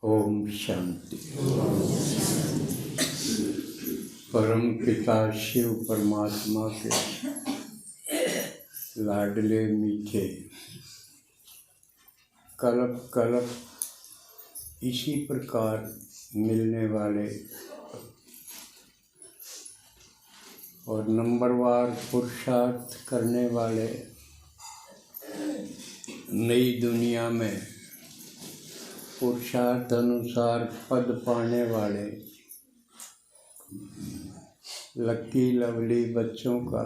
ओम शांति। परम पिता शिव परमात्मा के लाडले मीठे कल्प कल्प इसी प्रकार मिलने वाले और नंबरवार पुरुषार्थ करने वाले नई दुनिया में पुरुषार्थ अनुसार पद पाने वाले लकी लवली बच्चों का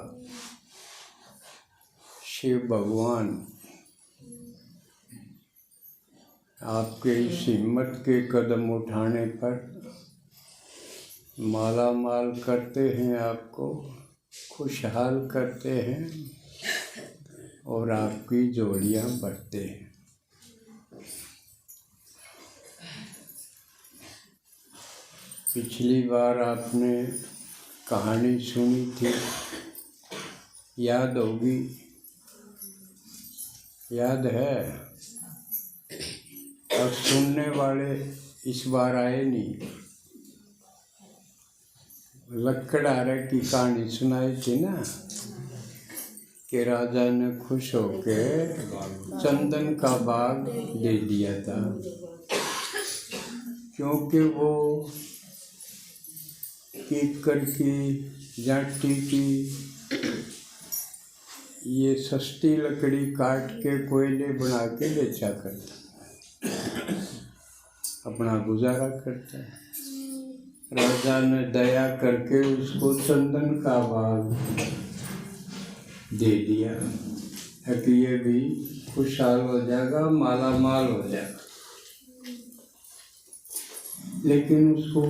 शिव भगवान आपके इस हिम्मत के कदम उठाने पर माला माल करते हैं, आपको खुशहाल करते हैं और आपकी जोड़ियां बढ़ते हैं। पिछली बार आपने कहानी सुनी थी, याद होगी, याद है। और सुनने वाले इस बार आए नहीं। लकड़हारे की कहानी सुनाई थी ना कि राजा ने खुश होके चंदन का बाग दे दिया था, क्योंकि वो कीकर की जाटी की ये सस्ती लकड़ी काट के कोयले बना के बेचा करता, अपना गुजारा करता है। राजा ने दया करके उसको चंदन का बाग दे दिया है कि ये भी खुशहाल हो जाएगा, माला माल हो जाएगा। लेकिन उसको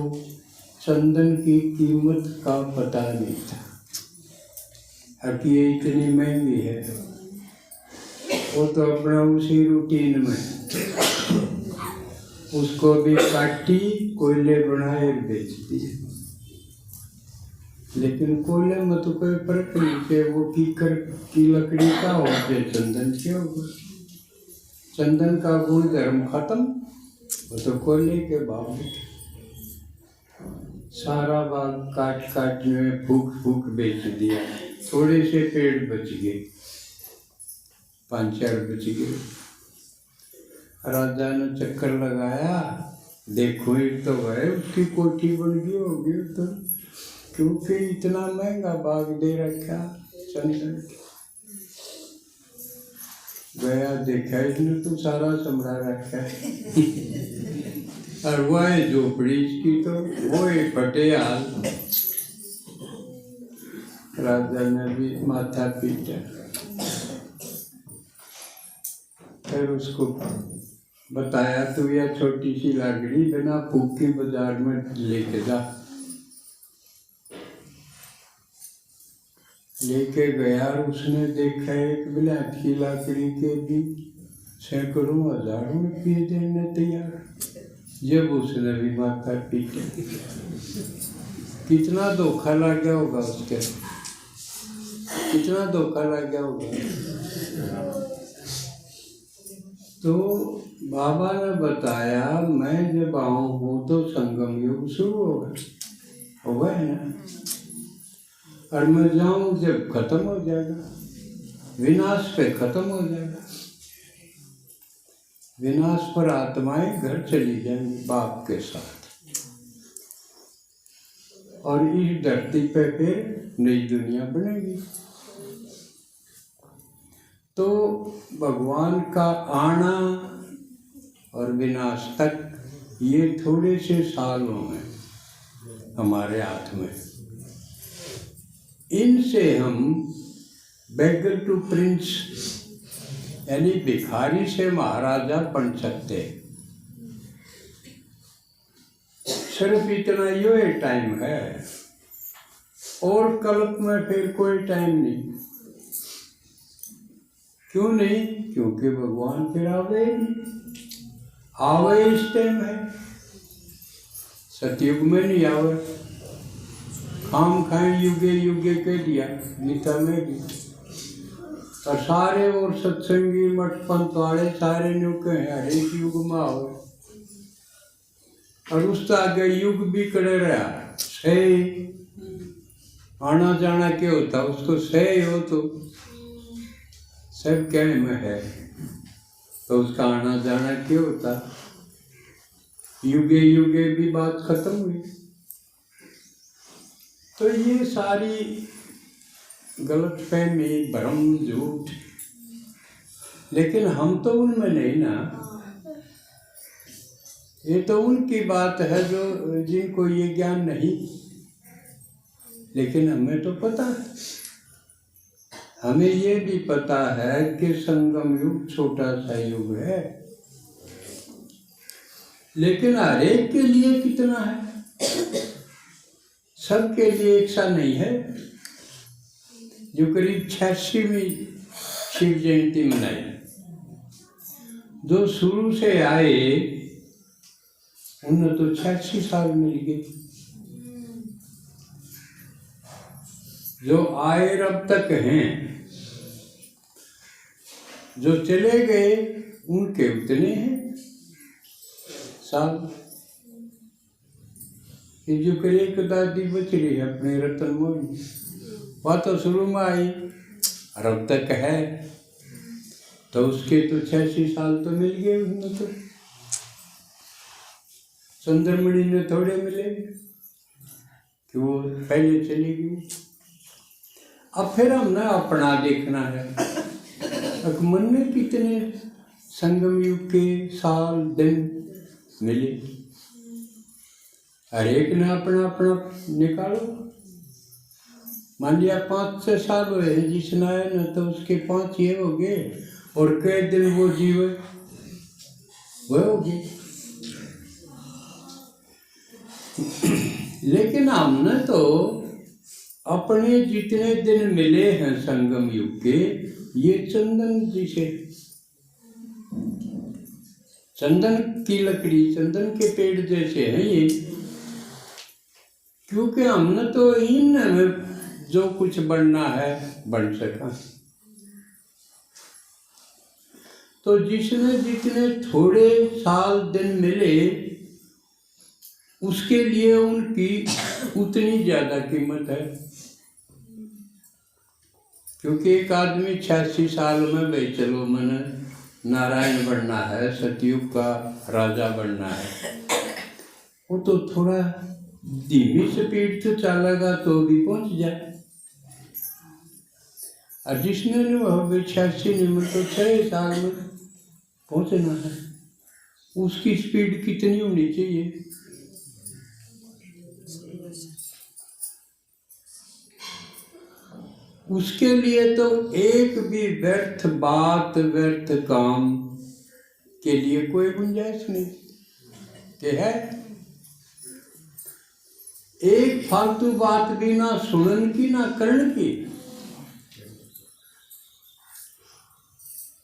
चंदन की कीमत का पता नहीं था कि ये इतनी महंगी है। वो तो अपना उसी रूटीन में उसको भी काटी, कोयले बनाए बेच दिए। लेकिन कोयले में तो कोई फर्क नहीं कि वो कीकर की लकड़ी का हो गया, चंदन के होगा। चंदन का गुण धर्म खत्म, वो तो कोयले के भाव में सारा बाग काट काट में फूक फूक बेच दिया। थोड़े से पेड़ बच गए, 5-4 बच गए। राजा ने चक्कर लगाया, देखो ये तो है, उसकी कोठी बन गई होगी तो, क्योंकि इतना महंगा बाग दे रखा चंदन। गया देखा इसने तो सारा संभला रखा है और वह है झोपड़ी इसकी, तो वो है पटियाल। राजा ने भी माथा पीटा, फिर उसको बताया तू यह छोटी सी लाकड़ी बिना फूक के बाजार में लेके जा। लेके गया और उसने देखा एक ब्लैक की लकड़ी के भी सैकड़ों हजारों रुपये देने तैयार। जब उसने भी माथा पीटा, कितना धोखा लग गया होगा उसके, कितना धोखा लग गया होगा। तो बाबा ने बताया मैं जब आऊँ हूँ तो संगम युग शुरू होगा है ना, और मैं जाऊँ जब खत्म हो जाएगा, विनाश पे खत्म हो जाएगा। विनाश पर आत्माएं घर चली जाएंगी बाप के साथ, और इस धरती पे फिर नई दुनिया बनेगी। तो भगवान का आना और विनाश तक ये थोड़े से सालों में हमारे हाथ में। इनसे हम बेगर टू प्रिंस यानी भिखारी से महाराजा बन सकते। सिर्फ इतना ये टाइम है, और कल्प में फिर कोई टाइम नहीं। क्यों नहीं? क्योंकि भगवान फिर आवे इस टाइम है, सतयुग में नहीं आवे। खाम खाए युगे युगे कह दिया गीता में भी। और सारे और सत्संगी मठ पंथ वाले सारे न्यू के हर एक युग में आवे। और उसका आगे युग भी करे रहा सही आना जाना क्या होता उसको सही हो तो सब कहने में है तो उसका आना जाना क्या होता युगे युगे भी बात खत्म हुई। तो ये सारी गलतफहमी भ्रम झूठ, लेकिन हम तो उनमें नहीं ना, ये तो उनकी बात है जो जिनको ये ज्ञान नहीं, लेकिन हमें तो पता है। हमें ये भी पता है कि संगम युग छोटा सा युग है, लेकिन हर एक के लिए कितना है, सबके लिए एक सा नहीं है। जो करीब 86वीं शिव जयंती मनाई, जो शुरू से आए उन्हें तो 86 साल मिल गए, जो आए अब तक हैं, जो चले गए उनके उतने हैं साल। ये जो करे एक दादी बच रही है अपने रतन मोहन, वह तो शुरू में आई और अब तक है, तो उसके तो 86 साल तो मिल गए उसमें। तो सुंदरमणि ने थोड़े मिले कि वो पहले चली गई। अब फिर हमने अपना देखना है, मन में कितने संगम युग के साल दिन मिले, हर एक ने अपना अपना निकालो। मान लिया 5-6 साल हुए जिसने आए न, तो उसके 5 ये हो गए, और कई दिन वो जीवे वो हो गए। लेकिन हमने तो अपने जितने दिन मिले हैं संगम युग के, ये चंदन जिसे चंदन की लकड़ी, चंदन के पेड़ जैसे हैं ये, क्योंकि हमने तो इन में जो कुछ बनना है बन सका। तो जिसने जितने थोड़े साल दिन मिले उसके लिए उनकी उतनी ज्यादा कीमत है, क्योंकि एक आदमी 86 साल में भाई चलो मैंने नारायण बनना है, सतयुग का राजा बनना है, वो तो थोड़ा धीमी स्पीड से चलेगा तो भी पहुंच जाए। और जिसने 86 में तो 6 साल में पहुंचना है, उसकी स्पीड कितनी होनी चाहिए? उसके लिए तो एक भी व्यर्थ बात, व्यर्थ काम के लिए कोई गुंजाइश नहीं कि है। एक फालतू बात भी ना सुनन की ना करण की।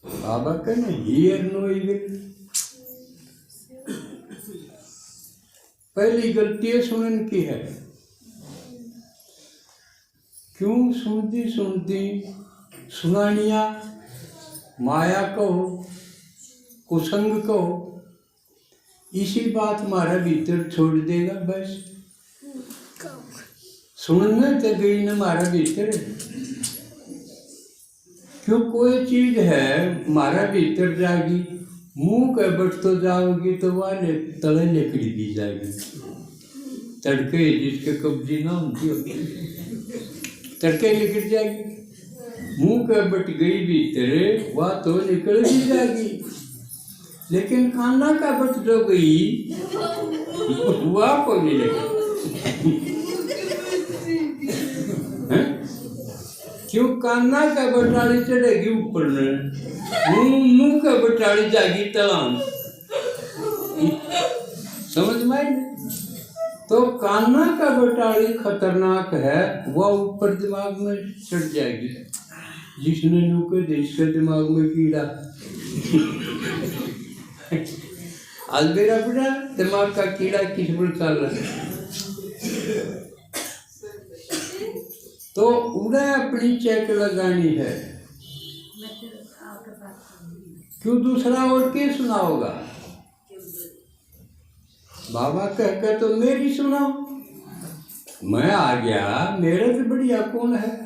बाबा कहने हियर नो इविल, पहली गलती सुनन की है। क्यों सुनती सुनती सुनानिया माया कहो, कुसंग कहो, इसी बात हमारा भीतर छोड़ देगा बस। सुनना तो गई न हमारा भीतर, क्यों कोई चीज है हमारा भीतर जाएगी, मुंह के बट तो जाओगी तो वह तले लकड़ी दी जाएगी, तड़के जिसके कब्जी ना होती होगी तड़के निकल जाएगी। मुंह के बट गई भीतर वह तो निकल ही जाएगी, लेकिन कान्ना का बट जो गई वह को नहीं लगी। क्यों कान्ना का बटाली चढ़ेगी ऊपर में, मुंह का बटाली जाएगी तलाम। समझ में आई? तो कान्ना का बटाली खतरनाक है, वह ऊपर दिमाग में चढ़ जाएगी। जिसने नुके देश के दिमाग में कीड़ा आज मेरा बेटा दिमाग का कीड़ा किस पर चल रहा है, तो उन्हें अपनी चेक लगानी है। क्यों दूसरा और क्या सुना होगा? बाबा कह के तो मेरी सुनाओ, मैं आ गया, मेरे से बढ़िया कौन है।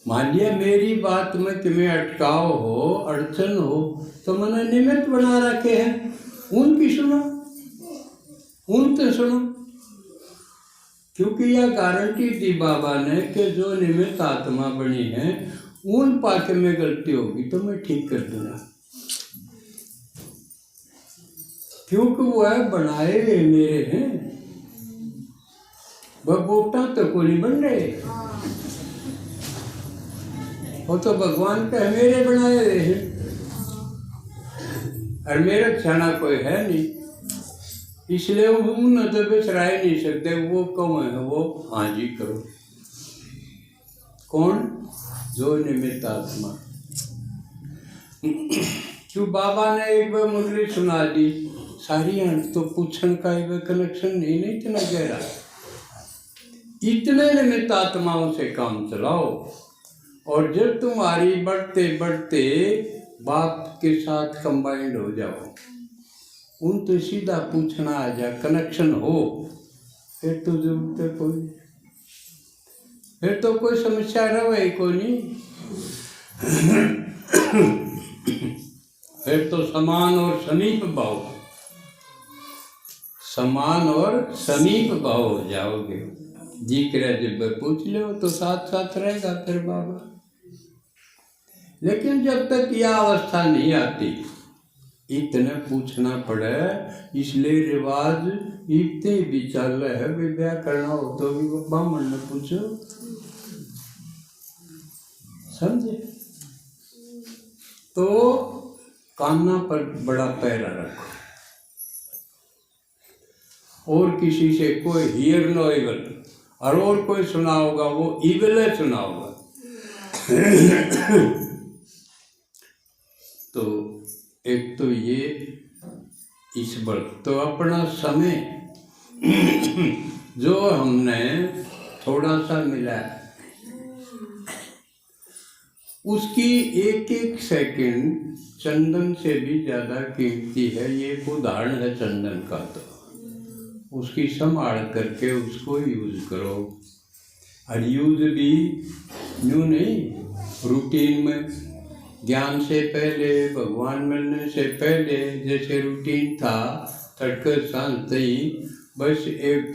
मान लिया मेरी बात में तुम्हें अटकाव हो, अड़चन हो, तो मैंने निमित्त बना रखे हैं, उनकी सुनो, उनसे सुनो। क्योंकि यह गारंटी दी बाबा ने कि जो निमित्त आत्मा बनी है उन पाके में गलती होगी तो मैं ठीक कर दूंगा, क्योंकि वह बनाए हुए मेरे हैं, वह बोटा तो को नहीं बन रहे, वो तो भगवान का मेरे बनाए हुए हैं, और मेरा क्षणा कोई है नहीं, इसलिए वो न तो बिसराए नहीं सकते। वो कौन है? वो हाँ जी करो। कौन? जो निमित्त आत्मा। क्यों बाबा ने एक बार मुरली सुना दी, सारी अंत तो पूछन का एक कनेक्शन नहीं इतना गहरा। इतने निमित्त आत्माओं से काम चलाओ, और जब तुम्हारी बढ़ते बढ़ते बाप के साथ कंबाइंड हो जाओ, उन तो सीधा पूछना आ जा, कनेक्शन हो, फिर तो जरूरत है कोई, फिर तो कोई समस्या रहे को नहीं। फिर तो समान और समीप भाव, समान और समीप भाव हो जाओगे। जी करे जब पूछ लो तो साथ साथ रहेगा फिर बाबा। लेकिन जब तक यह अवस्था नहीं आती, इतने पूछना पड़े, इसलिए रिवाज इतने भी चल रहे है, भी ब्याह करना हो तो भी ब्राह्मण ने पूछो, समझे? तो कान्ना पर बड़ा पैरा रखो, और किसी से कोई हियर नो इवल, और कोई सुना होगा वो इवल है सुना होगा। तो एक तो ये इस वक्त तो अपना समय जो हमने थोड़ा सा मिला है, उसकी एक एक सेकंड चंदन से भी ज़्यादा कीमती है। ये एक उदाहरण है चंदन का, तो उसकी संभाल करके उसको यूज करो, और यूज भी यूँ नहीं रूटीन में। ज्ञान से पहले, भगवान मिलने से पहले जैसे रूटीन था, तड़के शांत ही बस एक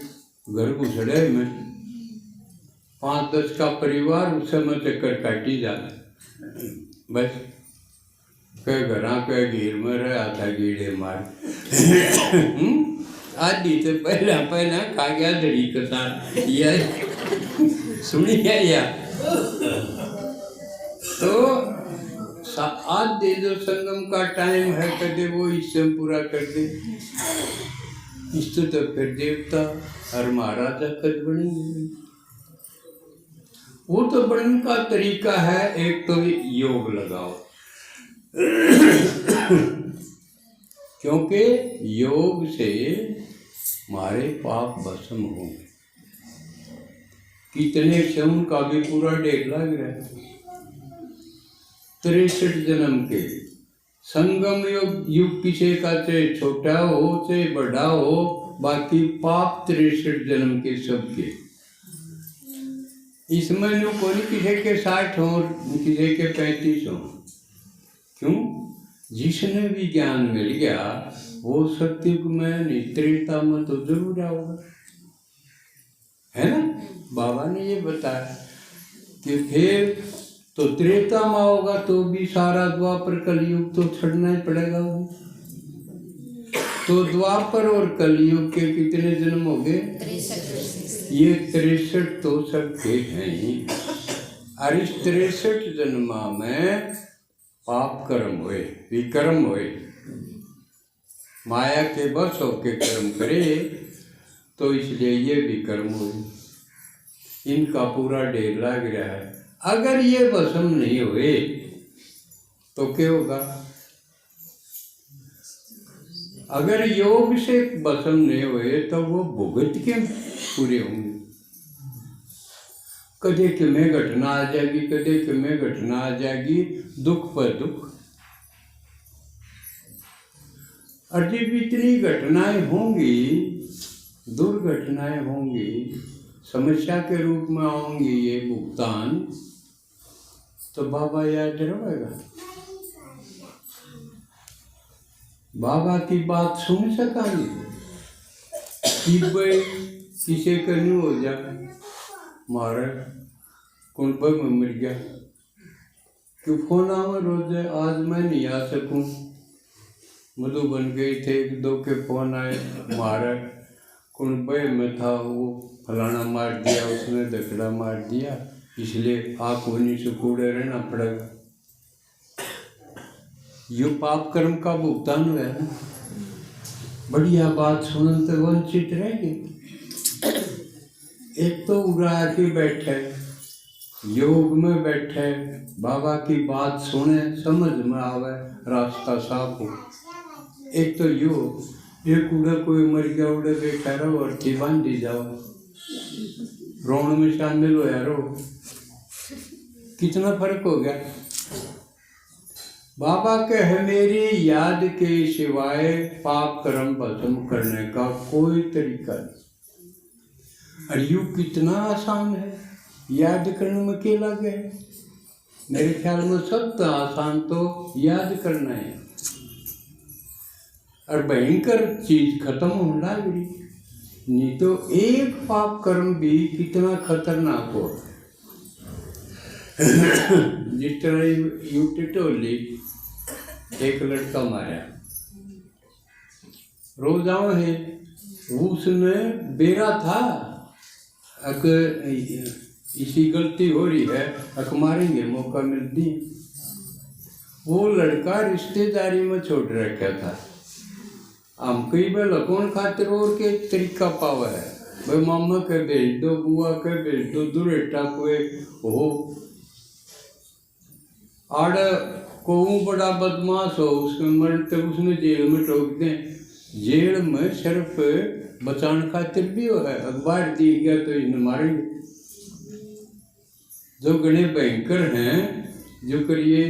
घर घुसड़े में 5-10 का परिवार उस समय चक्कर काटी जाता, बस के घरा के घेर में रहा था कीड़े मार। आदि तो पहला पहला खा गया दड़ी के साथ, यह सुनी है या? तो आज दे जो संगम का टाइम है, कदे वो इससे पूरा कर दे, इससे तो फिर देवता और महाराजा कद बनेंगे। वो तो बनने का तरीका है, एक तो योग लगाओ, क्योंकि योग से हमारे पाप भस्म होंगे। कितने क्षण का भी पूरा ढेर लग रहा है। 63 जन्म के संगम युग किसी का चाहे छोटा हो चाहे बड़ा हो, बाकी पाप 63 जन्म के सबके। इसमें नो कोई किसी के 60 हो, किसी के 35 हो। क्यों? जिसने भी ज्ञान मिल गया वो सत्युग में त्रेता में तो जरूर आओगा, है ना? बाबा ने ये बताया कि फिर तो त्रेता में होगा तो भी सारा द्वापर कलयुग तो छड़ना ही पड़ेगा। तो द्वापर और कलयुग के कितने जन्म हो गए? 63। ये 63 तो सबके हैं ही। और इस 63 जन्मा में पाप कर्म हुए, विकर्म हुए, माया के बस होके कर्म करे, तो इसलिए ये विकर्म हुए। इनका पूरा ढेर लग रहा है। अगर ये भस्म नहीं हुए तो क्या होगा? अगर योग से भस्म नहीं हुए तो वो भुगत के पूरे होंगे। कदे कि में घटना आ जाएगी, कदे कि में घटना आ जाएगी, दुख पर दुख। और जब इतनी घटनाएं होंगी, दुर्घटनाएं होंगी, समस्या के रूप में आऊंगी ये भुगतान, तो बाबा याद रहेगा? बाबा की बात सुन सकांगे कि भाई किसी का नहीं हो जा मारा कौन बग में मर गया, क्यों फोन आवा रोज, आज मैं नहीं आ सकूं, मधुबन गए थे, एक दो के फोन आए, मारा कौन बय में था, वो फलाना मार दिया, उसने दकड़ा मार दिया, इसलिए आप उन्हीं से कूड़े रहना पड़ेगा। यो पाप कर्म का भुगतान हुआ है। बढ़िया बात सुनने से वंचित रहेंगे। एक तो उड़ा के बैठे, योग में बैठे, बाबा की बात सुने, समझ में आवे, रास्ता साफ हो। एक तो योग, एक उड़ा कोई मर गया, उड़ा बैठा रहो और थी बांधी जाओ, रोण में शामिल हो यारो, कितना फर्क हो गया। बाबा कहे मेरी याद के सिवाय पाप कर्म भस्म करने का कोई तरीका नहीं। और यू कितना आसान है, याद करने में क्या लगे? मेरे ख्याल में सबसे आसान तो याद करना है। और भयंकर चीज खत्म होने लग रही, नहीं तो एक पाप कर्म भी कितना खतरनाक हो। जिस तरह यू टिटोली एक लड़का मारा, रोजाओं है, उसने बेरा था अक इसी गलती हो रही है, अक मारेंगे मौका मिलती। वो लड़का रिश्तेदारी में छोड़ रखा था, हम कई बार कौन खातिर और के तरीका पावा है, भाई मामा के भेज दो, बुआ के भेज दो, दुरेटा कोई हो आड़ को बड़ा बदमाश हो, उसके मरते उसने जेल में ठोक दें। जेल में सिर्फ बचान खातिर भी हो है, अखबार दी गया तो इन्हें मारेंगे। जो गणे भयंकर हैं, जो करिए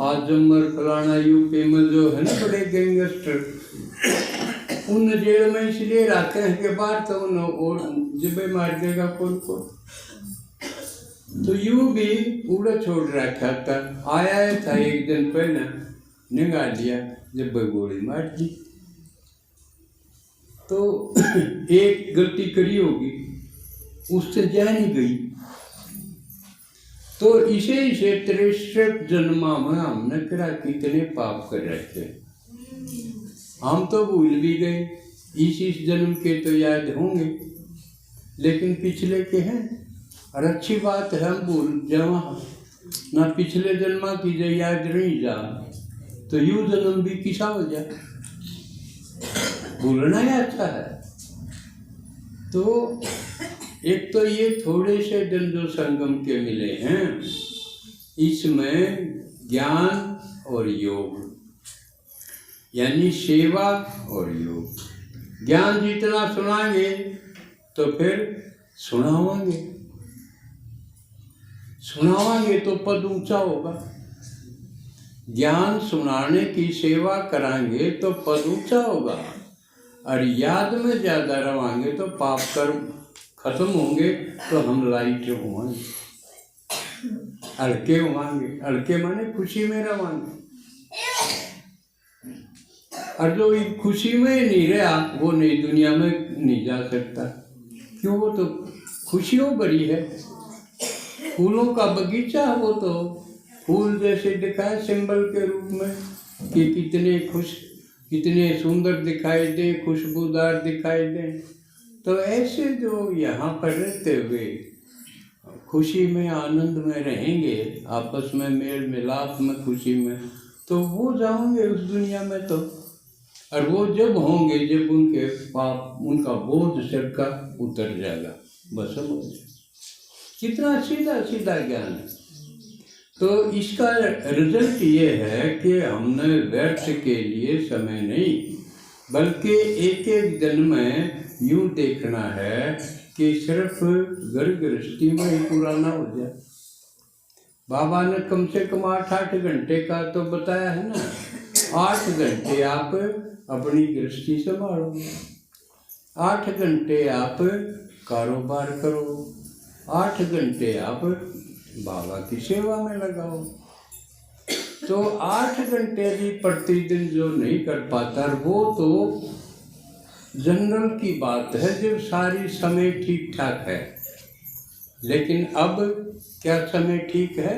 आजमगढ़ फलाना यूपी में जो है ना बड़े गैंगस्टर, उन जेल में इसलिए रखते हैं कि बाहर तो उन और जब मार देगा कौन को। तो यूं भी उड़ा छोड़ रखा था, आया था एक दिन पहले, निकाल लिया, जब गोली मार दी। तो एक गलती करी होगी, उससे जा नहीं गई। तो इसे 63 जन्मा में हमने करा कितने पाप कर रखे, हम तो भूल भी गए। इस जन्म के तो याद होंगे, लेकिन पिछले के हैं। और अच्छी बात है, हम भूल जावा ना, पिछले जन्मा की जो याद नहीं जा, तो यू जन्म भी किसा हो जाए, भूलना ही अच्छा है। तो एक तो ये थोड़े से दिन जो संगम के मिले हैं, इसमें ज्ञान और योग, यानी सेवा और योग। ज्ञान जितना सुनाएंगे तो फिर सुनावांगे, सुनावांगे तो पद ऊंचा होगा। ज्ञान सुनाने की सेवा कराएंगे तो पद ऊंचा होगा। और याद में ज्यादा रवांगे तो पाप कर्म खत्म होंगे, तो हम लाइट होंगे, हल्के होंगे। हल्के माने खुशी में रवांगे। और जो खुशी में नहीं रहा, वो नई दुनिया में नहीं जा सकता। क्यों? वो तो खुशियों भरी है, फूलों का बगीचा। वो तो फूल जैसे दिखाए सिंबल के रूप में कि कितने खुश, कितने सुंदर दिखाई दे, खुशबूदार दिखाई दे। तो ऐसे जो यहाँ पर रहते हुए खुशी में, आनंद में रहेंगे, आपस में मेल मिलाप में, खुशी में, तो वो जाओगे उस दुनिया में। तो और वो जब होंगे जब उनके पाप, उनका बोझ सिर का उतर जाएगा, बस समझ। कितना सीधा सीधा ज्ञान है। तो इसका रिजल्ट ये है कि हमने व्यर्थ के लिए समय नहीं, बल्कि एक एक दिन में यूं देखना है कि सिर्फ घर गृहस्थी में ही पूरा ना हो जाए। बाबा ने कम से कम 8-8 घंटे का तो बताया है ना, 8 घंटे आप अपनी गृहस्थी संभालो, 8 घंटे आप कारोबार करो, 8 घंटे आप बाबा की सेवा में लगाओ। तो 8 घंटे भी प्रतिदिन जो नहीं कर पाता वो तो जनरल की बात है जब सारी समय ठीक ठाक है। लेकिन अब क्या समय ठीक है?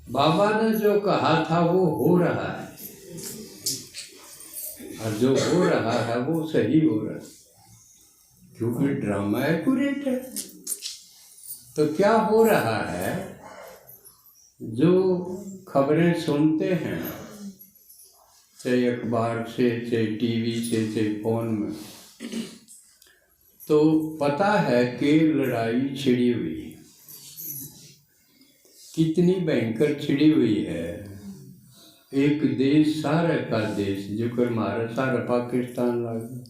बाबा ने जो कहा था वो हो रहा है, और जो हो रहा है वो सही हो रहा है, क्योंकि ड्रामा एक्यूरेट है। तो क्या हो रहा है? जो खबरें सुनते हैं, चाहे अखबार से, चाहे टीवी से, चाहे फोन में, तो पता है कि लड़ाई छिड़ी हुई है। कितनी भयंकर छिड़ी हुई है। एक देश, सारा का देश जो कर मारा, सारा पाकिस्तान लगा,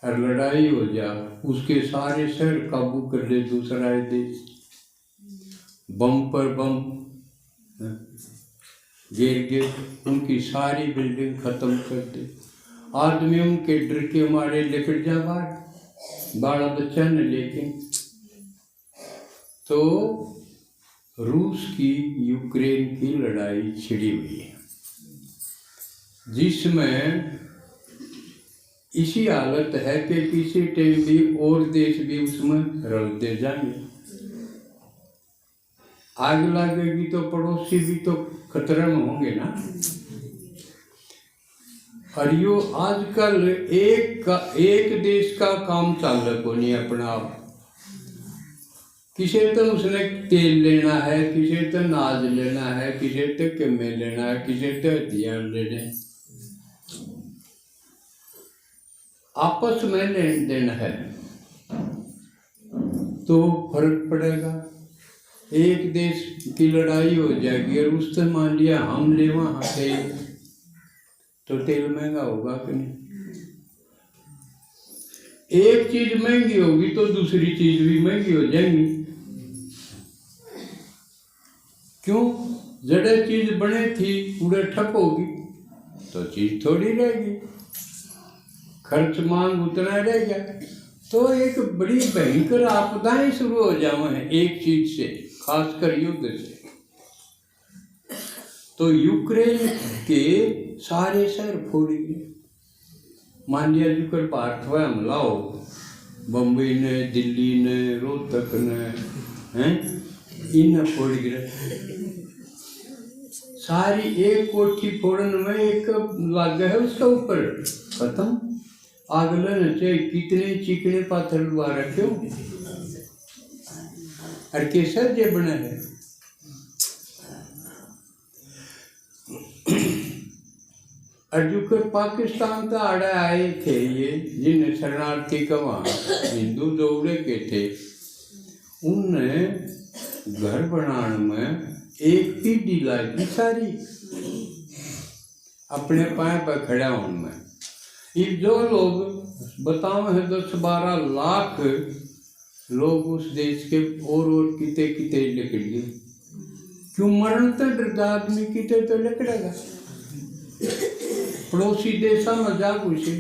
और लड़ाई हो जा, उसके सारे शहर काबू कर ले दूसरा देश, बम पर बम गिर उनकी सारी बिल्डिंग खत्म कर दे, आदमी उनके डर के मारे लिपट जा बाड़ा बच्चा ने। लेकिन तो रूस की यूक्रेन की लड़ाई छिड़ी हुई है, जिसमें इसी हालत है कि किसी टाइम भी और देश भी उसमें रलते जाएंगे। आग लगेगी तो पड़ोसी भी तो खतरे में होंगे ना। और यो आजकल एक देश का काम चालक हो नहीं अपना आप। किसी तो उसने तेल लेना है, किसी तो नाज लेना है, किसी तो किमे लेना है, किसी तो हथियार लेने, आपस में लेन देन है तो फर्क पड़ेगा। एक देश की लड़ाई हो जाएगी और उससे मान लिया हम ले वहाँ तेल, तो तेल महंगा होगा कि नहीं? एक चीज महंगी होगी तो दूसरी चीज भी महंगी हो जाएंगी। क्यों? जड़े चीज बने थी पूरे ठप होगी तो चीज थोड़ी रहेगी, खर्च मांग उतना रहेगा। तो एक बड़ी भयंकर आपदाएं शुरू हो जावे हैं एक चीज से, खासकर युद्ध से। तो यूक्रेन के सारे शहर फोड़ी गए। मान लिया जो भारत पर हमला हो, बम्बई ने, दिल्ली ने, रोहतक ने, हैं, इन फोड़ गिरे सारी। एक कोठी फोड़न में एक लग है उसका ऊपर खत्म। अगले ने चाहे कितने चिकने पाथर लुआ रखे हो, और केसर जे बना है। और जो पाकिस्तान का आड़े आए थे ये, जिन शरणार्थी का वहाँ हिंदू दौड़े के थे, उनने घर बनाने में एक पीढ़ी लाई सारी अपने पाए पर खड़ा उनमें। ये जो लोग बताओ है 10-12 लाख लोग उस देश के और किते किते निकल गए। क्यों? मरण तो डरता आदमी किते तो निकलेगा। पड़ोसी देशा में जा पूछे,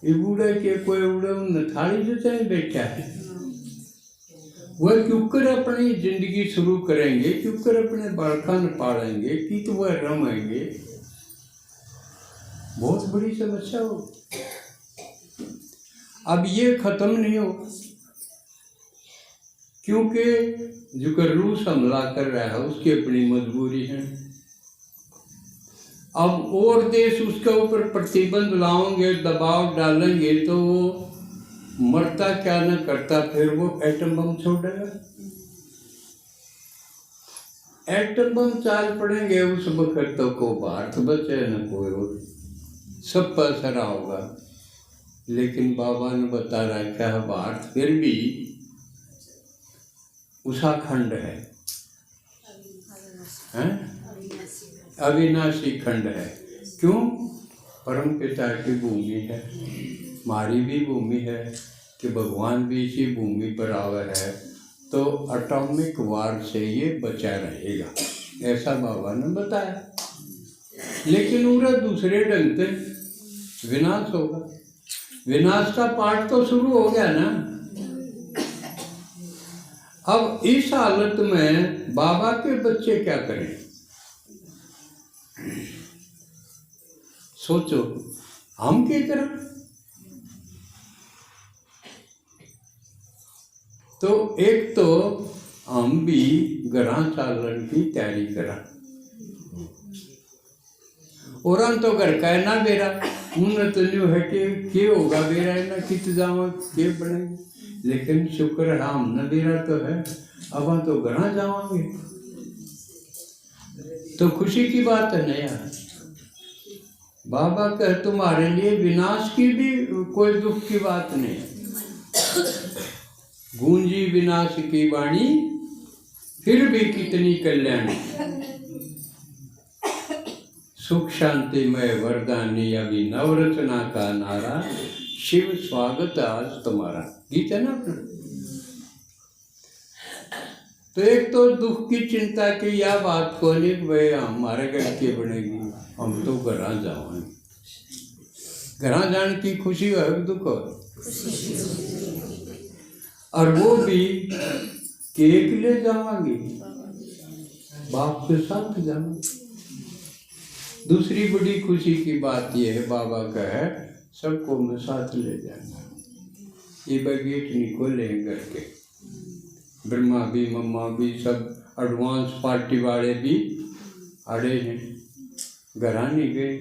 ये बूढ़े के कोई उड़े उन थाली जो चाहे बैठा है, वह क्यों कर अपनी जिंदगी शुरू करेंगे, क्यों कर अपने बालखान पालेंगे, कि तो वह रमेंगे। बहुत बड़ी समस्या हो। अब ये खत्म नहीं हो, क्योंकि जो कर रूस हमला कर रहा है उसकी अपनी मजबूरी है। अब और देश उसके ऊपर प्रतिबंध लाओगे, दबाव डालेंगे, तो वो मरता क्या न करता, फिर वो एटम बम छोड़ेगा। एटम बम चाल पड़ेंगे उस वक्त तो को भारत बचे न कोई और, सब पर असर होगा। लेकिन बाबा ने बता रखा है भारत फिर भी उषाखंड है, अविनाशी खंड है। क्यों? परम पिता की भूमि है, हमारी भी भूमि है, कि भगवान भी इसी भूमि पर आवे है, तो एटॉमिक वार से ये बचा रहेगा। ऐसा बाबा ने बताया। लेकिन पूरा दूसरे ढंग से विनाश होगा। विनाश का पाठ तो शुरू हो गया ना। अब इस हालत में बाबा के बच्चे क्या करें? सोचो, हम क्या करें? तो एक तो हम भी ग्रह चालन की तैयारी करा, और हम तो घर का ना बेरा उन्हें तो न्यू है कि होगा बेरा ना कित जावा के बनेंगे। लेकिन शुक्र है हम न बेरा तो है, अब हम तो घर जावांगे तो खुशी की बात है ना यार। बाबा कहे तुम्हारे लिए विनाश की भी कोई दुख की बात नहीं। गूंजी विनाश की वाणी फिर भी कितनी कल्याणी, सुख शांतिमय वरदानी अभी नवरचना का नारा, शिव स्वागत आज तुम्हारा। गीत है ना अपना। तो एक तो दुख की चिंता की यह बात को नहीं भाई हमारे घर की बनेगी, हम तो घर जाओगे। घर जाने की खुशी है दुख हो, और वो भी केक ले जावांगे, बाप के साथ जावांगे। दूसरी बड़ी खुशी की बात यह है, बाबा का है सबको मैं साथ ले जाऊंगा। ये बगेट नहीं खोलेंगे घर के, ब्रह्मा भी मम्मा भी सब एडवांस पार्टी वाले भी अड़े हैं, घर नहीं गए।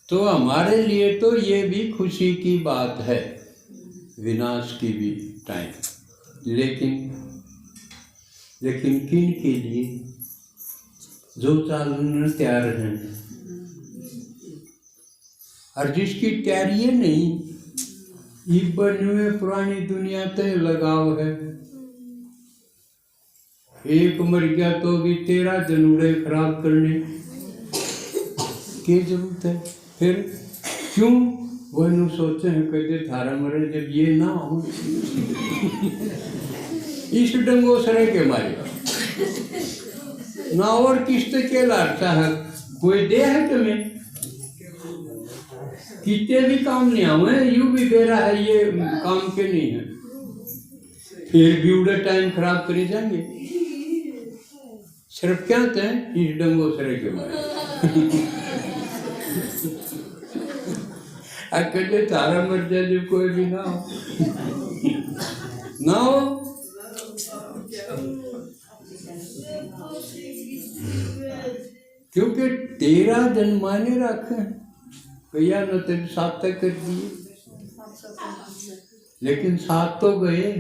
तो हमारे लिए तो ये भी खुशी की बात है, विनाश की भी टाइम। लेकिन किन के लिए? जो चालने तैयार हैं, और जिसकी तैयारी नहीं, ये बनवे पुरानी दुनिया तय लगाव है। एक मर गया तो भी 13 जनूड़े खराब करने की जरूरत है। फिर क्यों वो सोचे हैं कहते थारा मरे जब ये ना हो। इस डंगो सरे के मारे ना और किस्त के लाता है कोई दे है तुम्हें, कितने भी काम नहीं आवे, यू भी दे रहा है ये काम के नहीं है, फिर भी उड़े टाइम खराब करे जाएंगे। सिर्फ क्या थे इस डंगो सरे के मारे। अकेले तारा मर जाए जब कोई भी ना हो, ना हो। क्योंकि 13 दिन मायने रखे भैया न तो 7 तक कर दिए, लेकिन 7 तो गए।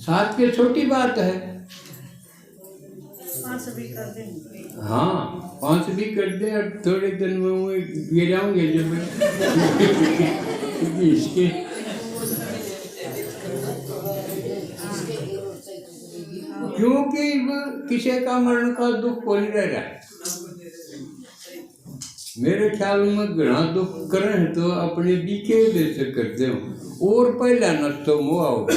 7 की छोटी बात है, 5 भी कर दें। हाँ 5 भी कर दे, और थोड़े दिन में वो गिर जाऊंगे जब इसके। क्योंकि किसी का मरण का दुख को नहीं रह रहा। मेरे ख्याल में घना दुख करें तो अपने बीके जैसे करते हो, और पहला नष्ट हुआ होगा।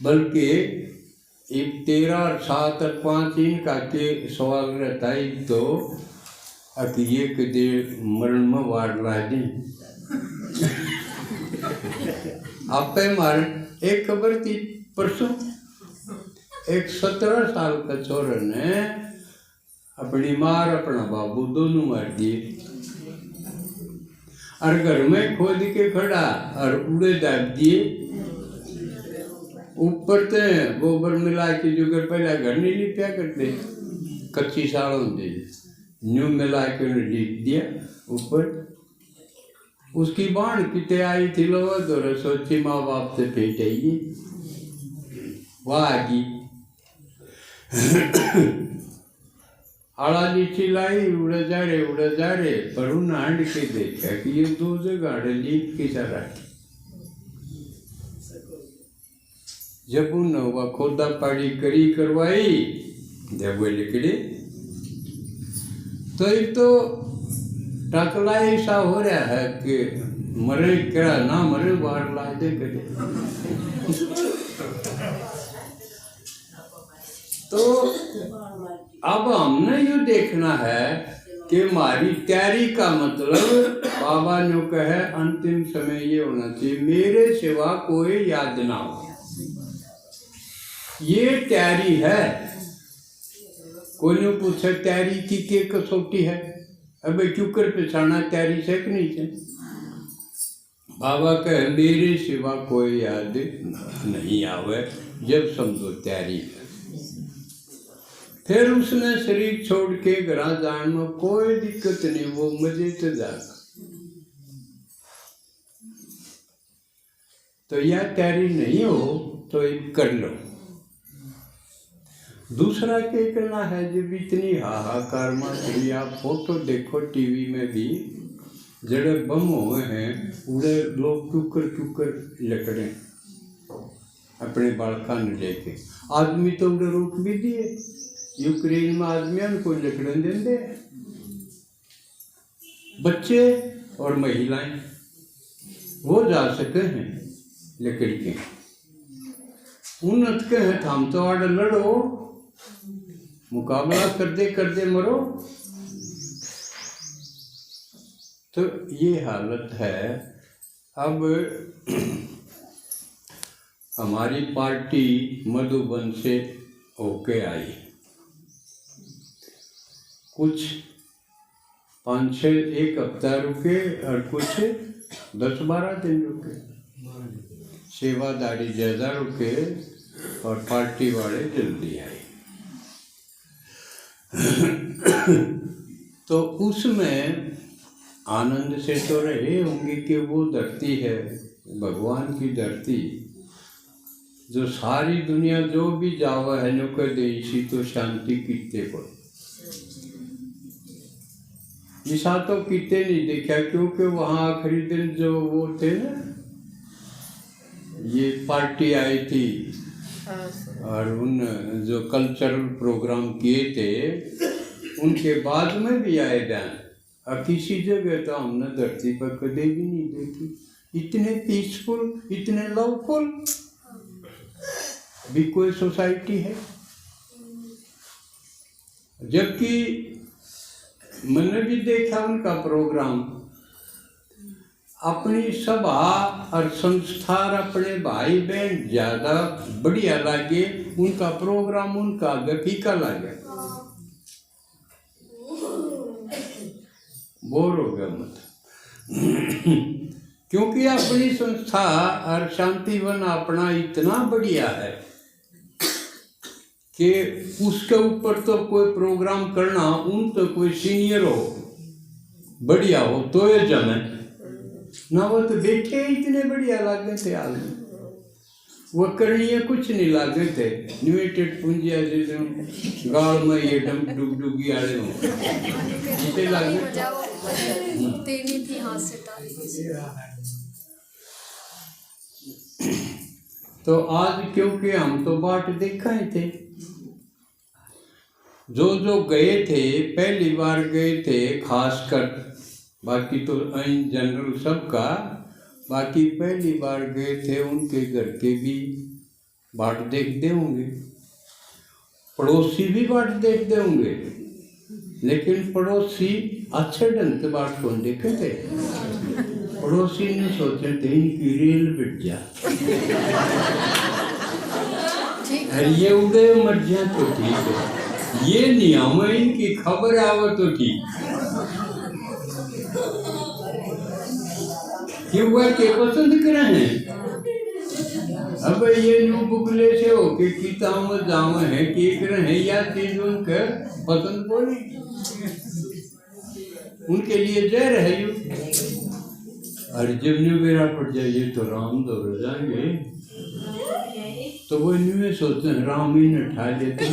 बल्कि 13 और 7 और 5 इनका के सवाल रहता है तो अकिए के दे मरण में वार लाजी। आप पे मार एक खबर थी परसों, एक 17 साल का छोरा ने अपनी मार अपना बाबू दोनों मार दिए, और घर में खोद के खड़ा और उड़े दाब दिए। ऊपर ते गोबर मिला के जो घर पहले घर नहीं लिपया करते, कच्ची साल होती न्यू मिला के लिप दिया ऊपर। उसकी बाण किते आई थी लोग तो सोची माँ बाप से फेंक आइए वाह की आड़ा नीचे लाई, उड़े जा रहे पर उन हांड के देखा कि ये 2 जगह लीप के चला। जब उन वह खोदा पाड़ी करी करवाई, जब वो लिखड़े तो एक तो टकला ऐसा हो रहा है कि मरे क्या ना मरे बाहर ला दे करे। तो अब हमने ये देखना है कि हमारी तैयारी का मतलब बाबा ने कहे अंतिम समय ये होना चाहिए मेरे सिवा कोई याद ना हो। ये तैयारी है। कोई ने पूछा तैयारी की के कसौटी है, अब क्यों कर पिछाना तैयारी से कि नहीं से। बाबा कहे मेरे सिवा कोई याद नहीं आवे, जब समझो तैयारी है। फिर उसने शरीर छोड़ के घर जाने में कोई दिक्कत नहीं, वो मजे से जाएगा। तो यह तैयारी नहीं हो तो एक कर लो। दूसरा क्या करना है, जब इतनी हाहाकार में आप फोटो देखो टीवी में भी, जड़े बम हुए हैं उड़े लोग चुकर लकड़े अपने बालका ने लेके, आदमी तो उड़े रोक भी दिए। यूक्रेन में आदमियों को लकड़े देंगे, बच्चे और महिलाएं वो जा सके हैं लकड़ी के, उन्नत के हैं थाम तो आड़ लड़ो, मुकाबला कर दे मरो। तो ये हालत है। अब हमारी पार्टी मधुबन से होके आई, कुछ 5-6 एक हफ्ता रुके और कुछ 10-12 दिन रुके, सेवादारी ज़्यादा रुके और पार्टी वाले जल्दी आए। तो उसमें आनंद से तो रहे होंगे कि वो धरती है भगवान की धरती, जो सारी दुनिया जो भी जावा है नो कर दे इसी तो शांति कितने को निशा तो कितने नहीं देखा, क्योंकि वहाँ आखिरी दिन जो वो थे ना, ये पार्टी आई थी और उन जो कल्चरल प्रोग्राम किए थे उनके बाद में भी आए डांस, और किसी जगह तो हमने धरती पर कभी भी नहीं देखी इतने पीसफुल, इतने लवफुल भी कोई सोसाइटी है। जबकि मैंने भी देखा उनका प्रोग्राम, अपनी सभा और संस्था अपने भाई बहन ज़्यादा बढ़िया लगे, उनका प्रोग्राम उनका आगे फीका लगे, बोर हो गया मत। क्योंकि अपनी संस्था और शांतिवन अपना इतना बढ़िया है कि उसके ऊपर तो कोई प्रोग्राम करना, उन तो कोई सीनियर हो बढ़िया हो तो ये जमे ना, वो तो देखे इतने बढ़िया लागे थे आदमी, वो करणीय कुछ नहीं लागे थे, न्यूटेड पूंजिया जैसे गाल में ये डुगी आड़े हो इतने लागे तो आज क्योंकि हम तो बाट देखा ही थे, जो गए थे पहली बार गए थे खासकर, बाकी तो इन जनरल सबका, बाकी पहली बार गए थे उनके घर के भी बाट देखते होंगे, पड़ोसी भी बाट देखते होंगे, लेकिन पड़ोसी अच्छे ढंग से बाट कौन देखे थे। पड़ोसी ने सोचे थे इनकी रेल बिट जा और ये उड़े मर जाए तो ठीक है, ये नियम है इनकी खबर आवे तो ठीक। क्यों हुआ के पसंद करे हैं, अब ये न्यू बुकले से हो के किताब जाम है कि रहे या चीज उनके पसंद बोले, उनके लिए जय रहे यू। और जब न्यू बेरा पड़ जाइए तो राम दौड़ जाएंगे, तो वो न्यू सोचते हैं राम ही न ठा लेते।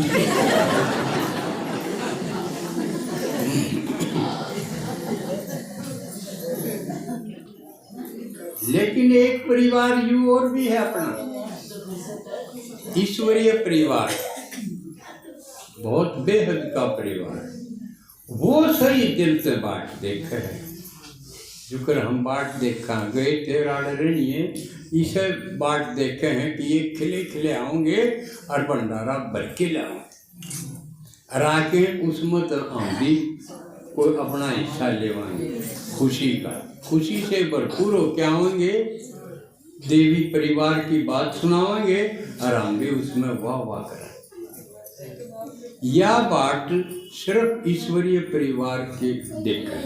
लेकिन एक परिवार यू और भी है अपना ईश्वरीय परिवार, बहुत बेहद का परिवार, वो सही दिल से बाट देखे है। जुकर हम बाट देखा गए थे राड़े इसे बाट देखे हैं कि ये खिले खिले आओगे और भंडारा भर के लाओ, राके उसमें तो हम भी कोई अपना हिस्सा लेवाएंगे खुशी का, खुशी से भरपूर हो क्या होंगे, देवी परिवार की बात सुनावांगे और हम भी उसमें वाह वाह करें। यह बात सिर्फ ईश्वरीय परिवार के देखें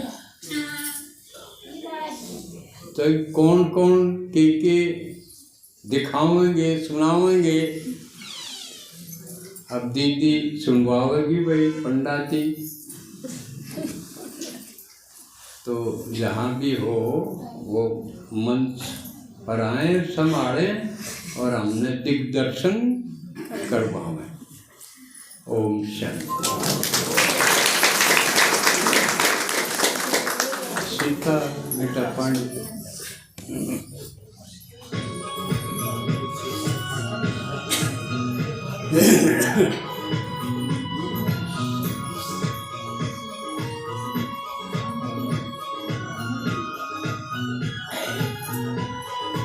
तो कौन कौन के दिखावेंगे सुनावेंगे। अब दीदी सुनवाएगी भाई पंडाती, तो जहाँ भी हो वो मंच पर आए संभाले और हमने दिग्दर्शन करवाए। ओम शांति। सीता बेटा पानी